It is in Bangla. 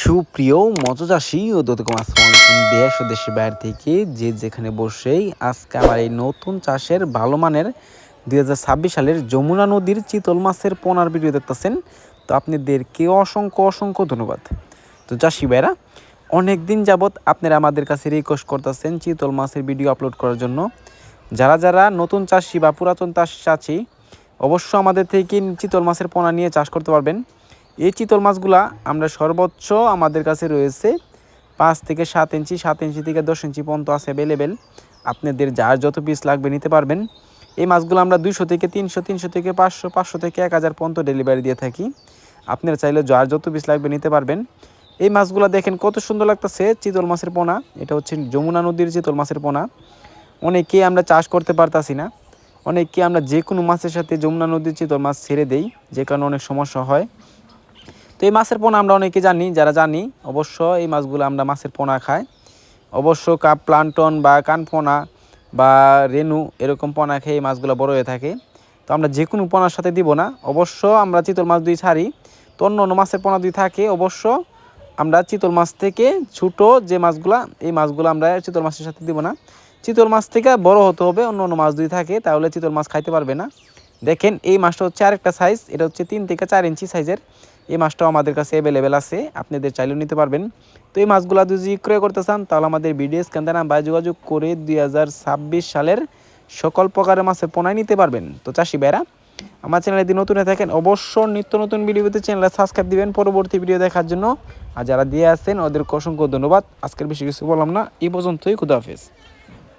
সুপ্রিয় মৎস্যচাষী ও দর্শক আসসালামু আলাইকুম দেশ ও দেশের বাইরে থেকে যে যেখানে বসেই আজকে আমার এই নতুন চাষের ভালো মানের 2026 সালের যমুনা নদীর চিতল মাছের পোনার ভিডিও দেখতেছেন। তো আপনাদেরকে অসংখ্য ধন্যবাদ। তো চাষি ভাইরা, অনেক দিন যাবৎ আপনারা আমাদের কাছে রিকোয়েস্ট করতেছেন চিতল মাছের ভিডিও আপলোড করার জন্য। যারা নতুন চাষি বা পুরাতন চাষি অবশ্য আমাদের থেকে চিতল মাছের পোনা নিয়ে চাষ করতে পারবেন। এই চিতল মাছগুলা আমরা সর্বোচ্চ আমাদের কাছে রয়েছে 5 থেকে 7 ইঞ্চি, 7 ইঞ্চি থেকে 10 ইঞ্চি পর্যন্ত আছে অ্যাভেলেবেল। আপনাদের যার যত পিস লাগবে নিতে পারবেন। এই মাছগুলো আমরা 200 থেকে 300, 300 থেকে 500, 500 থেকে 1000 পর্যন্ত ডেলিভারি দিয়ে থাকি। আপনারা চাইলে যার যত পিস লাগবে নিতে পারবেন। এই মাছগুলো দেখেন কত সুন্দর লাগতেছে, চিতল মাছের পোনা। এটা হচ্ছে যমুনা নদীর চিতল মাছের পোনা। অনেকে আমরা চাষ করতে পারতাছি না, অনেকে আমরা যে কোনো মাছের সাথে যমুনা নদীর চিতল মাছ ছেড়ে দেই, যে কারণে অনেক সমস্যা হয়। তো এই মাছের পোনা আমরা অনেকে জানি, যারা জানি অবশ্য এই মাছগুলো আমরা মাছের পোনা খাই। অবশ্য প্লান্টন বা কানপোনা বা রেনু এরকম পোনা খেয়ে এই মাছগুলো বড় হয়ে থাকে। তো আমরা যে কোনো পোনার সাথে দিব না, অবশ্য আমরা চিতল মাছ দুই ছাড়ি। তো অন্য মাছের পোনা দুই থাকে, অবশ্য আমরা চিতল মাছ থেকে ছোটো যে মাছগুলা, এই মাছগুলো আমরা চিতল মাছের সাথে দিব না। চিতল মাছ থেকে বড় হতে হবে, অন্য মাছ দুই থাকে, তাহলে চিতল মাছ খাইতে পারবে না। দেখেন এই মাছটা হচ্ছে আরেকটা সাইজ, এটা হচ্ছে 3 থেকে 4 ইঞ্চি সাইজের। এই মাছটাও আমাদের কাছে অ্যাভেলেবেল আছে, আপনাদের চাইলেও নিতে পারবেন। তো এই মাছগুলো যদি ক্রয় করতে চান তাহলে আমাদের ভিডিও স্ক্যান নাম্বারে যোগাযোগ করে 2026 সালের সকল প্রকারের মাছের পোনায় নিতে পারবেন। তো চাষি ভাইরা, আমার চ্যানেলে যদি নতুন হয়ে থাকেন অবশ্য নিত্য নতুন ভিডিও পেতে চ্যানেলে সাবস্ক্রাইব দিবেন পরবর্তী ভিডিও দেখার জন্য। আর যারা দিয়ে আসছেন ওদেরকে অসংখ্য ধন্যবাদ। আজকের বেশি কিছু বললাম না, এই পর্যন্তই। খুদা হাফেজ।